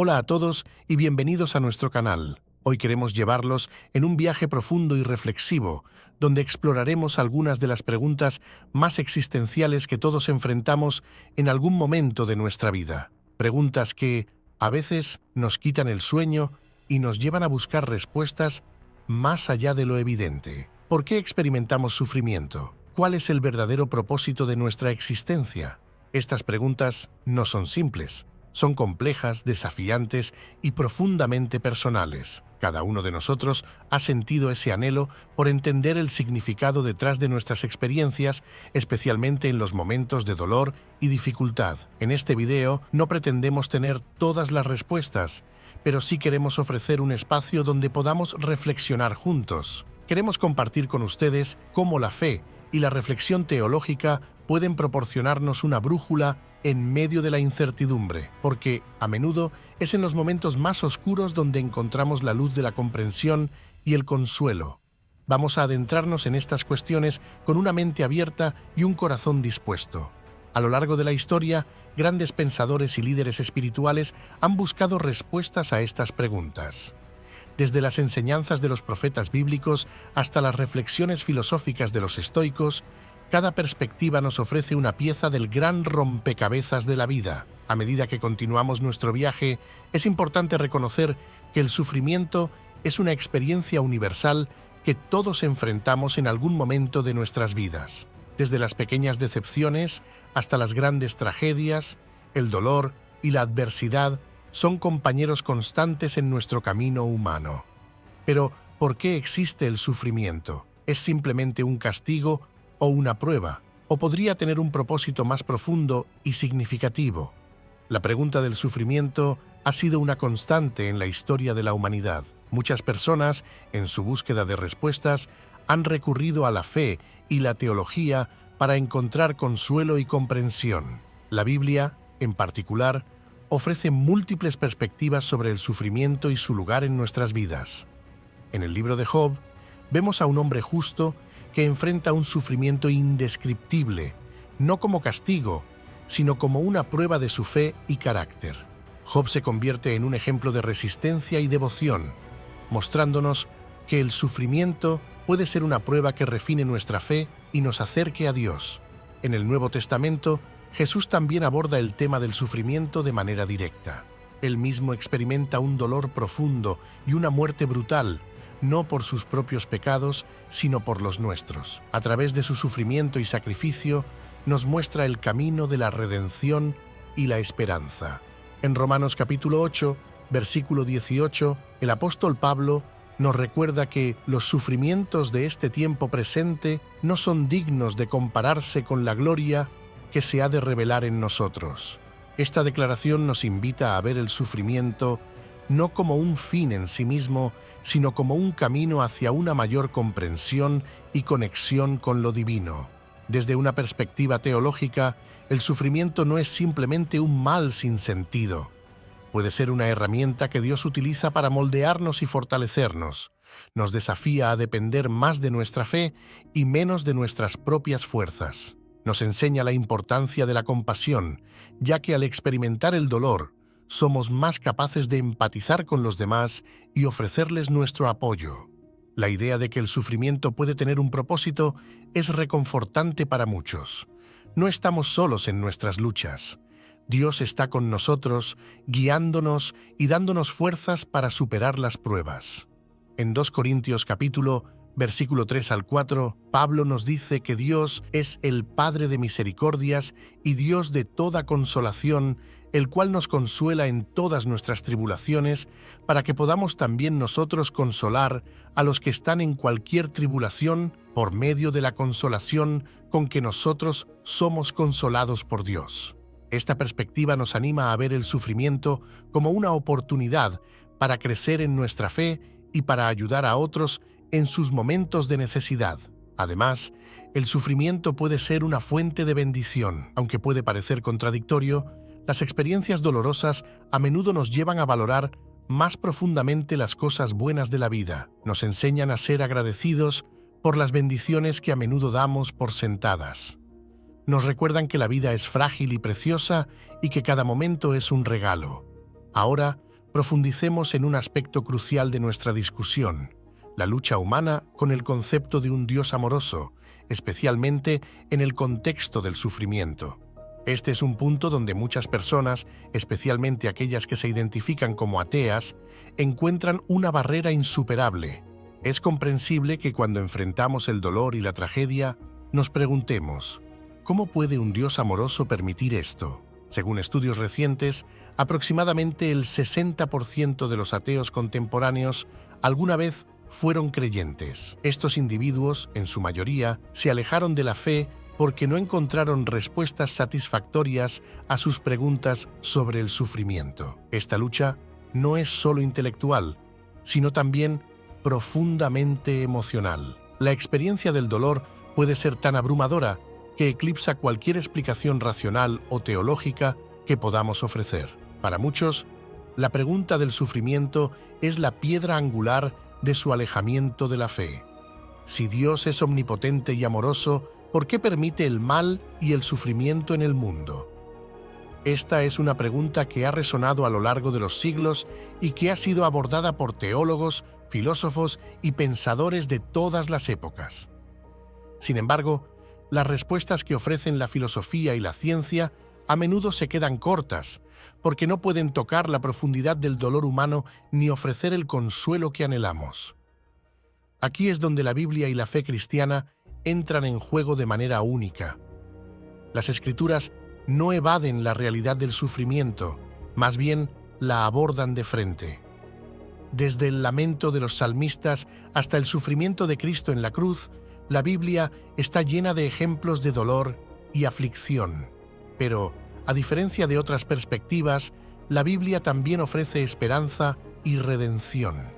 Hola a todos y bienvenidos a nuestro canal. Hoy queremos llevarlos en un viaje profundo y reflexivo, donde exploraremos algunas de las preguntas más existenciales que todos enfrentamos en algún momento de nuestra vida. Preguntas que, a veces, nos quitan el sueño y nos llevan a buscar respuestas más allá de lo evidente. ¿Por qué experimentamos sufrimiento? ¿Cuál es el verdadero propósito de nuestra existencia? Estas preguntas no son simples. Son complejas, desafiantes y profundamente personales. Cada uno de nosotros ha sentido ese anhelo por entender el significado detrás de nuestras experiencias, especialmente en los momentos de dolor y dificultad. En este video no pretendemos tener todas las respuestas, pero sí queremos ofrecer un espacio donde podamos reflexionar juntos. Queremos compartir con ustedes cómo la fe y la reflexión teológica pueden proporcionarnos una brújula en medio de la incertidumbre, porque a menudo es en los momentos más oscuros donde encontramos la luz de la comprensión y el consuelo. Vamos a adentrarnos en estas cuestiones con una mente abierta y un corazón dispuesto. A lo largo de la historia, grandes pensadores y líderes espirituales han buscado respuestas a estas preguntas. Desde las enseñanzas de los profetas bíblicos hasta las reflexiones filosóficas de los estoicos, cada perspectiva nos ofrece una pieza del gran rompecabezas de la vida. A medida que continuamos nuestro viaje, es importante reconocer que el sufrimiento es una experiencia universal que todos enfrentamos en algún momento de nuestras vidas. Desde las pequeñas decepciones hasta las grandes tragedias, el dolor y la adversidad son compañeros constantes en nuestro camino humano. Pero, ¿por qué existe el sufrimiento? ¿Es simplemente un castigo o una prueba? ¿O podría tener un propósito más profundo y significativo? La pregunta del sufrimiento ha sido una constante en la historia de la humanidad. Muchas personas, en su búsqueda de respuestas, han recurrido a la fe y la teología para encontrar consuelo y comprensión. La Biblia, en particular, ofrece múltiples perspectivas sobre el sufrimiento y su lugar en nuestras vidas. En el libro de Job, vemos a un hombre justo que enfrenta un sufrimiento indescriptible, no como castigo, sino como una prueba de su fe y carácter. Job se convierte en un ejemplo de resistencia y devoción, mostrándonos que el sufrimiento puede ser una prueba que refine nuestra fe y nos acerque a Dios. En el Nuevo Testamento, Jesús también aborda el tema del sufrimiento de manera directa. Él mismo experimenta un dolor profundo y una muerte brutal, no por sus propios pecados, sino por los nuestros. A través de su sufrimiento y sacrificio, nos muestra el camino de la redención y la esperanza. En Romanos capítulo 8, versículo 18, el apóstol Pablo nos recuerda que los sufrimientos de este tiempo presente no son dignos de compararse con la gloria que se ha de revelar en nosotros. Esta declaración nos invita a ver el sufrimiento no como un fin en sí mismo, sino como un camino hacia una mayor comprensión y conexión con lo divino. Desde una perspectiva teológica, el sufrimiento no es simplemente un mal sin sentido. Puede ser una herramienta que Dios utiliza para moldearnos y fortalecernos. Nos desafía a depender más de nuestra fe y menos de nuestras propias fuerzas. Nos enseña la importancia de la compasión, ya que al experimentar el dolor, somos más capaces de empatizar con los demás y ofrecerles nuestro apoyo. La idea de que el sufrimiento puede tener un propósito es reconfortante para muchos. No estamos solos en nuestras luchas. Dios está con nosotros, guiándonos y dándonos fuerzas para superar las pruebas. En 2 Corintios versículo 3 al 4, Pablo nos dice que Dios es el Padre de misericordias y Dios de toda consolación, el cual nos consuela en todas nuestras tribulaciones, para que podamos también nosotros consolar a los que están en cualquier tribulación por medio de la consolación con que nosotros somos consolados por Dios. Esta perspectiva nos anima a ver el sufrimiento como una oportunidad para crecer en nuestra fe y para ayudar a otros en sus momentos de necesidad. Además, el sufrimiento puede ser una fuente de bendición. Aunque puede parecer contradictorio, las experiencias dolorosas a menudo nos llevan a valorar más profundamente las cosas buenas de la vida. Nos enseñan a ser agradecidos por las bendiciones que a menudo damos por sentadas. Nos recuerdan que la vida es frágil y preciosa y que cada momento es un regalo. Ahora, profundicemos en un aspecto crucial de nuestra discusión: la lucha humana con el concepto de un Dios amoroso, especialmente en el contexto del sufrimiento. Este es un punto donde muchas personas, especialmente aquellas que se identifican como ateas, encuentran una barrera insuperable. Es comprensible que cuando enfrentamos el dolor y la tragedia, nos preguntemos: ¿cómo puede un Dios amoroso permitir esto? Según estudios recientes, aproximadamente el 60% de los ateos contemporáneos alguna vez fueron creyentes. Estos individuos, en su mayoría, se alejaron de la fe porque no encontraron respuestas satisfactorias a sus preguntas sobre el sufrimiento. Esta lucha no es solo intelectual, sino también profundamente emocional. La experiencia del dolor puede ser tan abrumadora que eclipsa cualquier explicación racional o teológica que podamos ofrecer. Para muchos, la pregunta del sufrimiento es la piedra angular de su alejamiento de la fe. Si Dios es omnipotente y amoroso, ¿por qué permite el mal y el sufrimiento en el mundo? Esta es una pregunta que ha resonado a lo largo de los siglos y que ha sido abordada por teólogos, filósofos y pensadores de todas las épocas. Sin embargo, las respuestas que ofrecen la filosofía y la ciencia a menudo se quedan cortas, porque no pueden tocar la profundidad del dolor humano ni ofrecer el consuelo que anhelamos. Aquí es donde la Biblia y la fe cristiana entran en juego de manera única. Las Escrituras no evaden la realidad del sufrimiento, más bien la abordan de frente. Desde el lamento de los salmistas hasta el sufrimiento de Cristo en la cruz, la Biblia está llena de ejemplos de dolor y aflicción. Pero, a diferencia de otras perspectivas, la Biblia también ofrece esperanza y redención.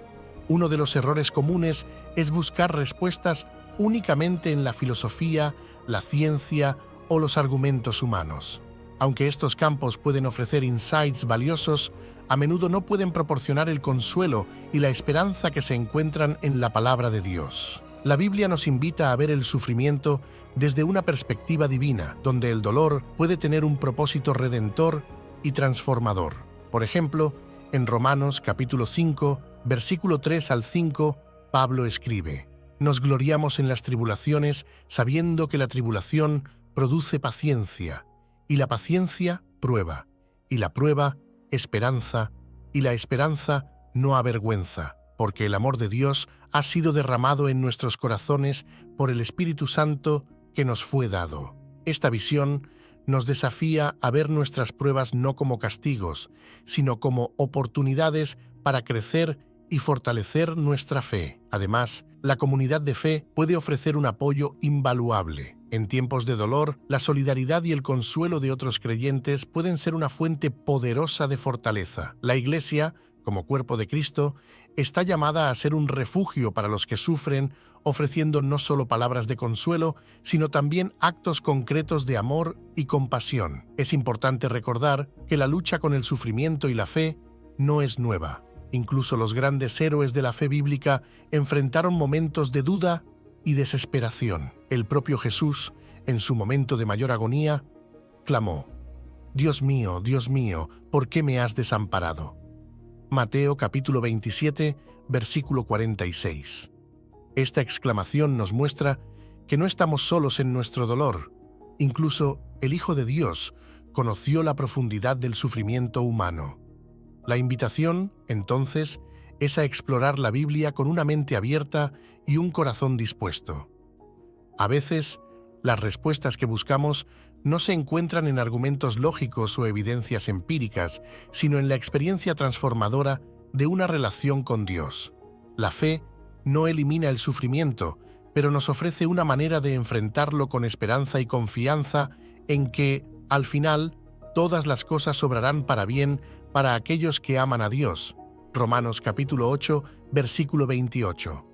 Uno de los errores comunes es buscar respuestas únicamente en la filosofía, la ciencia o los argumentos humanos. Aunque estos campos pueden ofrecer insights valiosos, a menudo no pueden proporcionar el consuelo y la esperanza que se encuentran en la palabra de Dios. La Biblia nos invita a ver el sufrimiento desde una perspectiva divina, donde el dolor puede tener un propósito redentor y transformador. Por ejemplo, en Romanos capítulo 5, versículo 3 al 5, Pablo escribe: «Nos gloriamos en las tribulaciones, sabiendo que la tribulación produce paciencia, y la paciencia, prueba, y la prueba, esperanza, y la esperanza no avergüenza, porque el amor de Dios ha sido derramado en nuestros corazones por el Espíritu Santo que nos fue dado». Esta visión nos desafía a ver nuestras pruebas no como castigos, sino como oportunidades para crecer y fortalecer nuestra fe. Además, la comunidad de fe puede ofrecer un apoyo invaluable. En tiempos de dolor, la solidaridad y el consuelo de otros creyentes pueden ser una fuente poderosa de fortaleza. La Iglesia, como cuerpo de Cristo, está llamada a ser un refugio para los que sufren, ofreciendo no solo palabras de consuelo, sino también actos concretos de amor y compasión. Es importante recordar que la lucha con el sufrimiento y la fe no es nueva. Incluso los grandes héroes de la fe bíblica enfrentaron momentos de duda y desesperación. El propio Jesús, en su momento de mayor agonía, clamó: Dios mío, ¿por qué me has desamparado?». Mateo capítulo 27, versículo 46. Esta exclamación nos muestra que no estamos solos en nuestro dolor. Incluso el Hijo de Dios conoció la profundidad del sufrimiento humano. La invitación, entonces, es a explorar la Biblia con una mente abierta y un corazón dispuesto. A veces, las respuestas que buscamos no se encuentran en argumentos lógicos o evidencias empíricas, sino en la experiencia transformadora de una relación con Dios. La fe no elimina el sufrimiento, pero nos ofrece una manera de enfrentarlo con esperanza y confianza en que, al final, todas las cosas obrarán para bien para aquellos que aman a Dios. Romanos capítulo 8, versículo 28.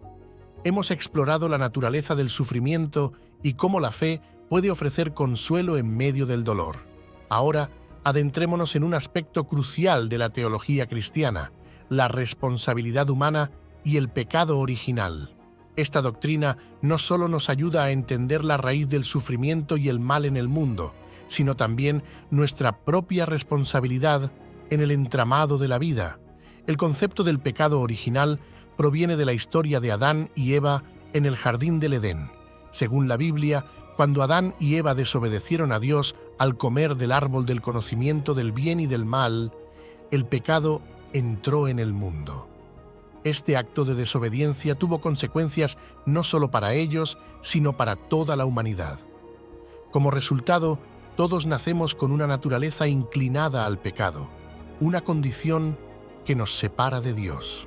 Hemos explorado la naturaleza del sufrimiento y cómo la fe puede ofrecer consuelo en medio del dolor. Ahora, adentrémonos en un aspecto crucial de la teología cristiana: la responsabilidad humana y el pecado original. Esta doctrina no solo nos ayuda a entender la raíz del sufrimiento y el mal en el mundo, sino también nuestra propia responsabilidad en el entramado de la vida. El concepto del pecado original proviene de la historia de Adán y Eva en el jardín del Edén. Según la Biblia, cuando Adán y Eva desobedecieron a Dios al comer del árbol del conocimiento del bien y del mal, el pecado entró en el mundo. Este acto de desobediencia tuvo consecuencias no solo para ellos, sino para toda la humanidad. Como resultado, todos nacemos con una naturaleza inclinada al pecado, una condición que nos separa de Dios.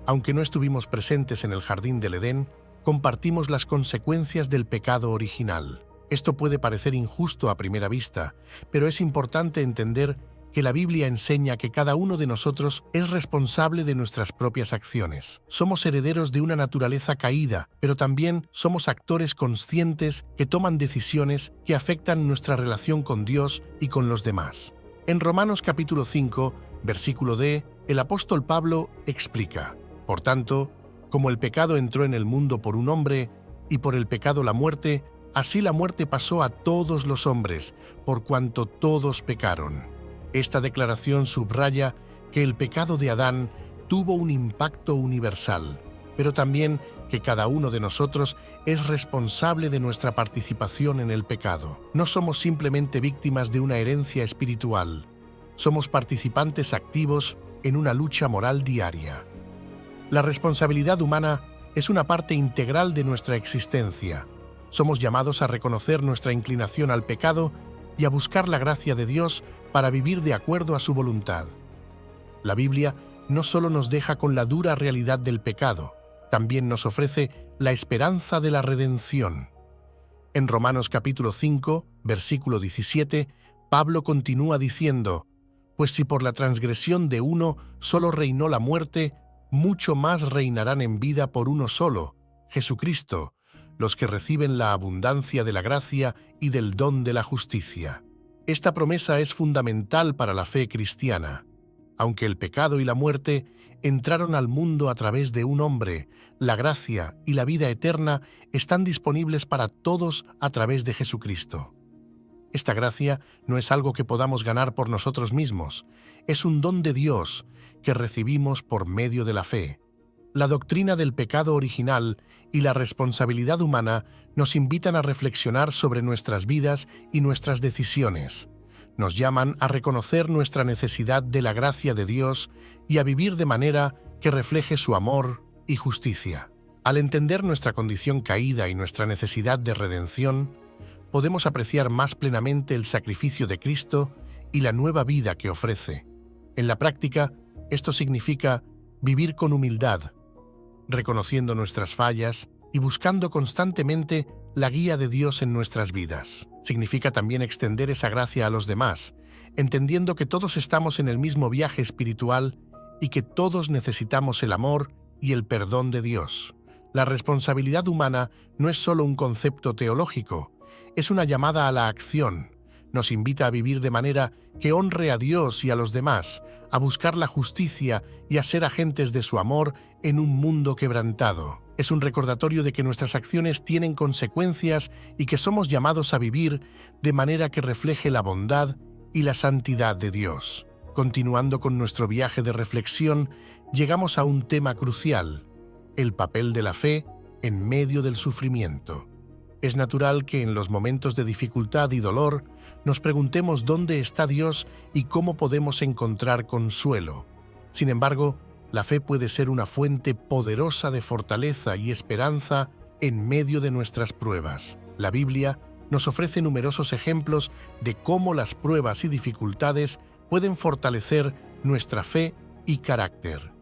Aunque no estuvimos presentes en el jardín del Edén, compartimos las consecuencias del pecado original. Esto puede parecer injusto a primera vista, pero es importante entender que la Biblia enseña que cada uno de nosotros es responsable de nuestras propias acciones. Somos herederos de una naturaleza caída, pero también somos actores conscientes que toman decisiones que afectan nuestra relación con Dios y con los demás. En Romanos capítulo 5, versículo D, el apóstol Pablo explica: Por tanto, como el pecado entró en el mundo por un hombre, y por el pecado la muerte, así la muerte pasó a todos los hombres, por cuanto todos pecaron. Esta declaración subraya que el pecado de Adán tuvo un impacto universal, pero también que cada uno de nosotros es responsable de nuestra participación en el pecado. No somos simplemente víctimas de una herencia espiritual, somos participantes activos en una lucha moral diaria. La responsabilidad humana es una parte integral de nuestra existencia. Somos llamados a reconocer nuestra inclinación al pecado y a buscar la gracia de Dios para vivir de acuerdo a su voluntad. La Biblia no solo nos deja con la dura realidad del pecado, también nos ofrece la esperanza de la redención. En Romanos capítulo 5, versículo 17, Pablo continúa diciendo: Pues si por la transgresión de uno solo reinó la muerte, mucho más reinarán en vida por uno solo, Jesucristo, los que reciben la abundancia de la gracia y del don de la justicia. Esta promesa es fundamental para la fe cristiana. Aunque el pecado y la muerte entraron al mundo a través de un hombre, la gracia y la vida eterna están disponibles para todos a través de Jesucristo. Esta gracia no es algo que podamos ganar por nosotros mismos, es un don de Dios que recibimos por medio de la fe. La doctrina del pecado original y la responsabilidad humana nos invitan a reflexionar sobre nuestras vidas y nuestras decisiones. Nos llaman a reconocer nuestra necesidad de la gracia de Dios y a vivir de manera que refleje su amor y justicia. Al entender nuestra condición caída y nuestra necesidad de redención, podemos apreciar más plenamente el sacrificio de Cristo y la nueva vida que ofrece. En la práctica, esto significa vivir con humildad, reconociendo nuestras fallas y buscando constantemente la guía de Dios en nuestras vidas. Significa también extender esa gracia a los demás, entendiendo que todos estamos en el mismo viaje espiritual y que todos necesitamos el amor y el perdón de Dios. La responsabilidad humana no es solo un concepto teológico, es una llamada a la acción. Nos invita a vivir de manera que honre a Dios y a los demás, a buscar la justicia y a ser agentes de su amor en un mundo quebrantado. Es un recordatorio de que nuestras acciones tienen consecuencias y que somos llamados a vivir de manera que refleje la bondad y la santidad de Dios. Continuando con nuestro viaje de reflexión, llegamos a un tema crucial: el papel de la fe en medio del sufrimiento. Es natural que en los momentos de dificultad y dolor nos preguntemos dónde está Dios y cómo podemos encontrar consuelo. Sin embargo, la fe puede ser una fuente poderosa de fortaleza y esperanza en medio de nuestras pruebas. La Biblia nos ofrece numerosos ejemplos de cómo las pruebas y dificultades pueden fortalecer nuestra fe y carácter.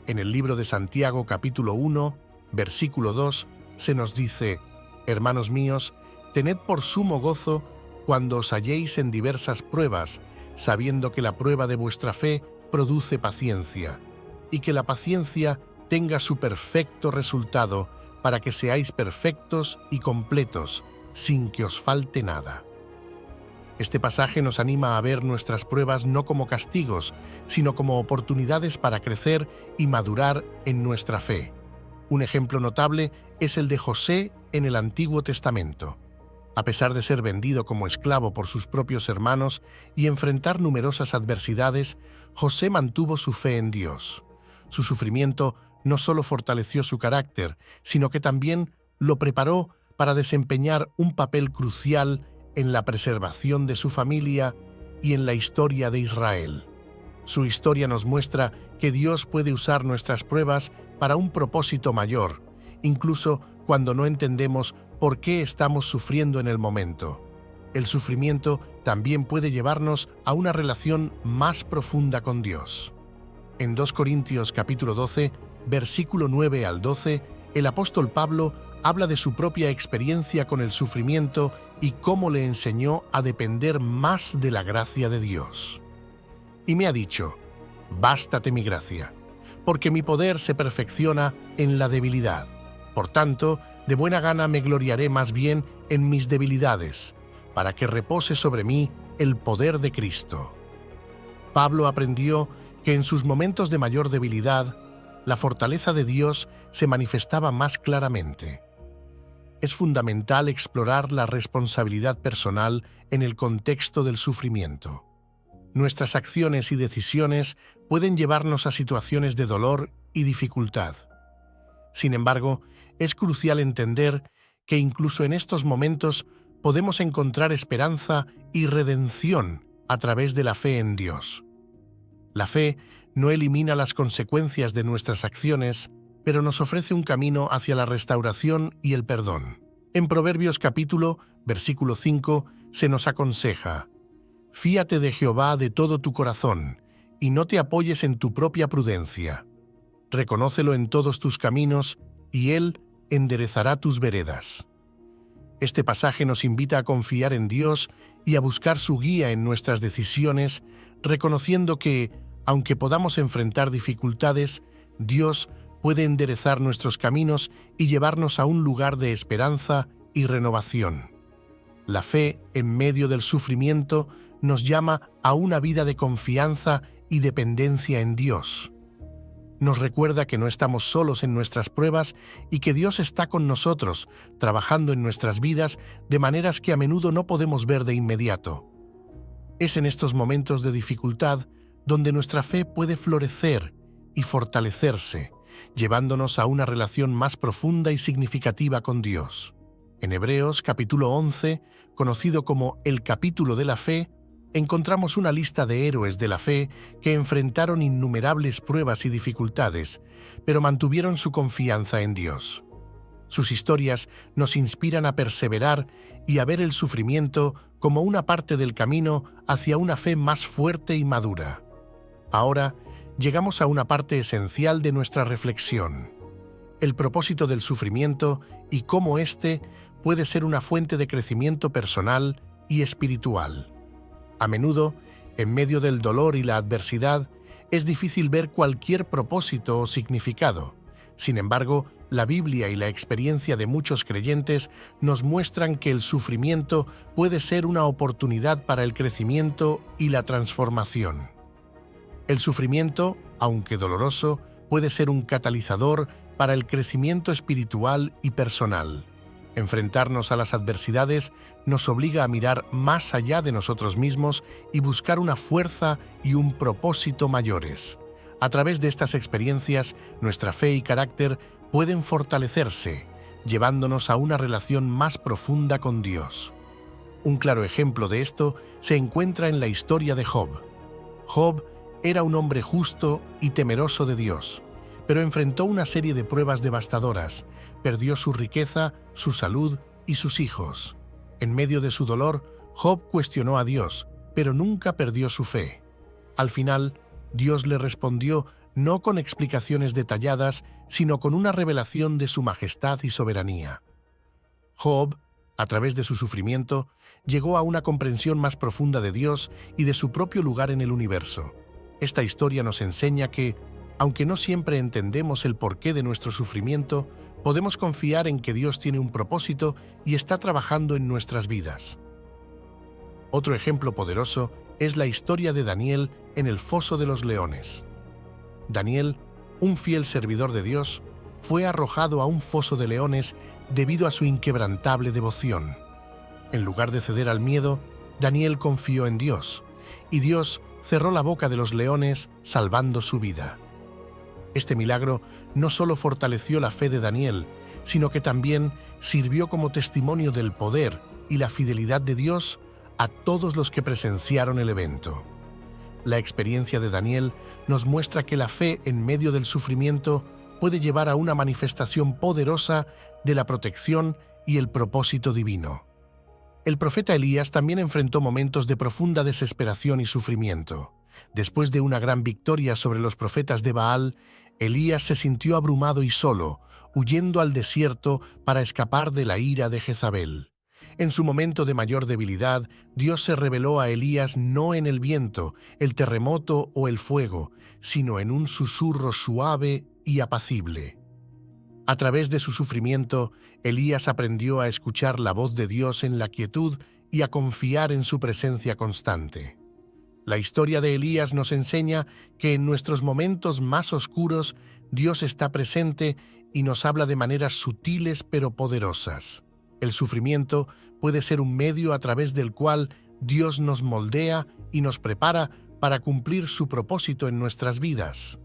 En el libro de Santiago capítulo 1, versículo 2, se nos dice: Hermanos míos, tened por sumo gozo cuando os halléis en diversas pruebas, sabiendo que la prueba de vuestra fe produce paciencia, y que la paciencia tenga su perfecto resultado, para que seáis perfectos y completos, sin que os falte nada. Este pasaje nos anima a ver nuestras pruebas no como castigos, sino como oportunidades para crecer y madurar en nuestra fe. Un ejemplo notable es el de José en el Antiguo Testamento. A pesar de ser vendido como esclavo por sus propios hermanos y enfrentar numerosas adversidades, José mantuvo su fe en Dios. Su sufrimiento no solo fortaleció su carácter, sino que también lo preparó para desempeñar un papel crucial en la preservación de su familia y en la historia de Israel. Su historia nos muestra que Dios puede usar nuestras pruebas para un propósito mayor, incluso cuando no entendemos por qué estamos sufriendo en el momento. El sufrimiento también puede llevarnos a una relación más profunda con Dios. En 2 Corintios capítulo 12, versículo 9 al 12, el apóstol Pablo habla de su propia experiencia con el sufrimiento y cómo le enseñó a depender más de la gracia de Dios. Y me ha dicho: «Bástate mi gracia, porque mi poder se perfecciona en la debilidad. Por tanto, de buena gana me gloriaré más bien en mis debilidades, para que repose sobre mí el poder de Cristo». Pablo aprendió que en sus momentos de mayor debilidad, la fortaleza de Dios se manifestaba más claramente. Es fundamental explorar la responsabilidad personal en el contexto del sufrimiento. Nuestras acciones y decisiones pueden llevarnos a situaciones de dolor y dificultad. Sin embargo, es crucial entender que incluso en estos momentos podemos encontrar esperanza y redención a través de la fe en Dios. La fe no elimina las consecuencias de nuestras acciones, pero nos ofrece un camino hacia la restauración y el perdón. En Proverbios capítulo, versículo 5, se nos aconseja: «Fíate de Jehová de todo tu corazón, y no te apoyes en tu propia prudencia. Reconócelo en todos tus caminos, y Él enderezará tus veredas». Este pasaje nos invita a confiar en Dios y a buscar su guía en nuestras decisiones, reconociendo que, aunque podamos enfrentar dificultades, Dios puede enderezar nuestros caminos y llevarnos a un lugar de esperanza y renovación. La fe, en medio del sufrimiento, nos llama a una vida de confianza y dependencia en Dios. Nos recuerda que no estamos solos en nuestras pruebas y que Dios está con nosotros, trabajando en nuestras vidas de maneras que a menudo no podemos ver de inmediato. Es en estos momentos de dificultad donde nuestra fe puede florecer y fortalecerse, llevándonos a una relación más profunda y significativa con Dios. En Hebreos capítulo 11, conocido como el capítulo de la fe, encontramos una lista de héroes de la fe que enfrentaron innumerables pruebas y dificultades, pero mantuvieron su confianza en Dios. Sus historias nos inspiran a perseverar y a ver el sufrimiento como una parte del camino hacia una fe más fuerte y madura. Ahora, llegamos a una parte esencial de nuestra reflexión: el propósito del sufrimiento y cómo éste puede ser una fuente de crecimiento personal y espiritual. A menudo, en medio del dolor y la adversidad, es difícil ver cualquier propósito o significado. Sin embargo, la Biblia y la experiencia de muchos creyentes nos muestran que el sufrimiento puede ser una oportunidad para el crecimiento y la transformación. El sufrimiento, aunque doloroso, puede ser un catalizador para el crecimiento espiritual y personal. Enfrentarnos a las adversidades nos obliga a mirar más allá de nosotros mismos y buscar una fuerza y un propósito mayores. A través de estas experiencias, nuestra fe y carácter pueden fortalecerse, llevándonos a una relación más profunda con Dios. Un claro ejemplo de esto se encuentra en la historia de Job. Job era un hombre justo y temeroso de Dios, pero enfrentó una serie de pruebas devastadoras. Perdió su riqueza, su salud y sus hijos. En medio de su dolor, Job cuestionó a Dios, pero nunca perdió su fe. Al final, Dios le respondió no con explicaciones detalladas, sino con una revelación de su majestad y soberanía. Job, a través de su sufrimiento, llegó a una comprensión más profunda de Dios y de su propio lugar en el universo. Esta historia nos enseña que, aunque no siempre entendemos el porqué de nuestro sufrimiento, podemos confiar en que Dios tiene un propósito y está trabajando en nuestras vidas. Otro ejemplo poderoso es la historia de Daniel en el foso de los leones. Daniel, un fiel servidor de Dios, fue arrojado a un foso de leones debido a su inquebrantable devoción. En lugar de ceder al miedo, Daniel confió en Dios, y Dios cerró la boca de los leones, salvando su vida. Este milagro no solo fortaleció la fe de Daniel, sino que también sirvió como testimonio del poder y la fidelidad de Dios a todos los que presenciaron el evento. La experiencia de Daniel nos muestra que la fe en medio del sufrimiento puede llevar a una manifestación poderosa de la protección y el propósito divino. El profeta Elías también enfrentó momentos de profunda desesperación y sufrimiento. Después de una gran victoria sobre los profetas de Baal, Elías se sintió abrumado y solo, huyendo al desierto para escapar de la ira de Jezabel. En su momento de mayor debilidad, Dios se reveló a Elías no en el viento, el terremoto o el fuego, sino en un susurro suave y apacible. A través de su sufrimiento, Elías aprendió a escuchar la voz de Dios en la quietud y a confiar en su presencia constante. La historia de Elías nos enseña que en nuestros momentos más oscuros, Dios está presente y nos habla de maneras sutiles pero poderosas. El sufrimiento puede ser un medio a través del cual Dios nos moldea y nos prepara para cumplir su propósito en nuestras vidas.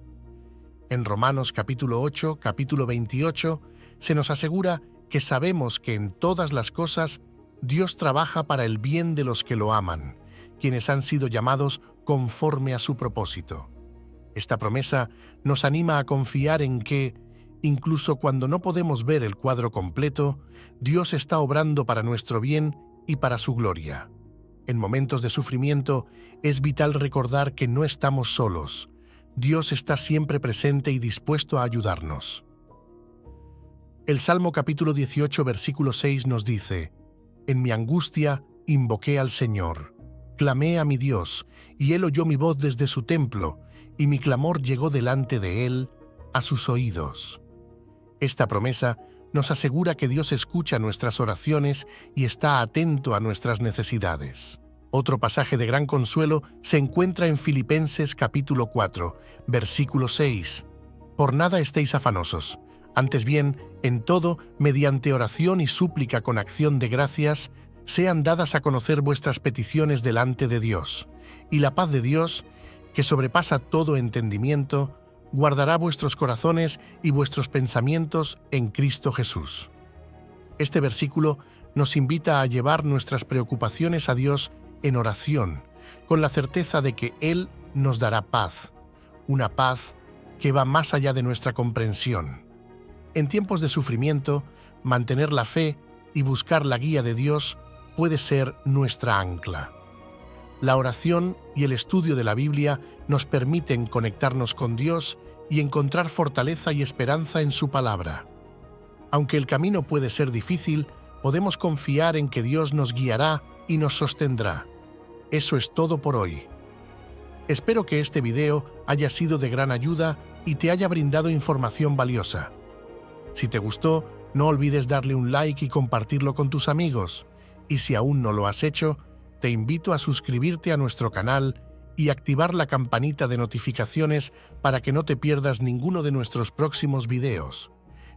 En Romanos capítulo 8, capítulo 28, se nos asegura que sabemos que en todas las cosas Dios trabaja para el bien de los que lo aman, quienes han sido llamados conforme a su propósito. Esta promesa nos anima a confiar en que, incluso cuando no podemos ver el cuadro completo, Dios está obrando para nuestro bien y para su gloria. En momentos de sufrimiento, es vital recordar que no estamos solos. Dios está siempre presente y dispuesto a ayudarnos. El Salmo capítulo 18, versículo 6 nos dice: «En mi angustia invoqué al Señor. Clamé a mi Dios, y Él oyó mi voz desde su templo, y mi clamor llegó delante de Él, a sus oídos». Esta promesa nos asegura que Dios escucha nuestras oraciones y está atento a nuestras necesidades. Otro pasaje de gran consuelo se encuentra en Filipenses capítulo 4, versículo 6. «Por nada estéis afanosos, antes bien, en todo, mediante oración y súplica con acción de gracias, sean dadas a conocer vuestras peticiones delante de Dios, y la paz de Dios, que sobrepasa todo entendimiento, guardará vuestros corazones y vuestros pensamientos en Cristo Jesús». Este versículo nos invita a llevar nuestras preocupaciones a Dios en oración, con la certeza de que Él nos dará paz, una paz que va más allá de nuestra comprensión. En tiempos de sufrimiento, mantener la fe y buscar la guía de Dios puede ser nuestra ancla. La oración y el estudio de la Biblia nos permiten conectarnos con Dios y encontrar fortaleza y esperanza en su palabra. Aunque el camino puede ser difícil, podemos confiar en que Dios nos guiará y nos sostendrá. Eso es todo por hoy. Espero que este video haya sido de gran ayuda y te haya brindado información valiosa. Si te gustó, no olvides darle un like y compartirlo con tus amigos. Y si aún no lo has hecho, te invito a suscribirte a nuestro canal y activar la campanita de notificaciones para que no te pierdas ninguno de nuestros próximos videos.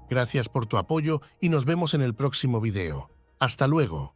Gracias por tu apoyo y nos vemos en el próximo video. ¡Hasta luego!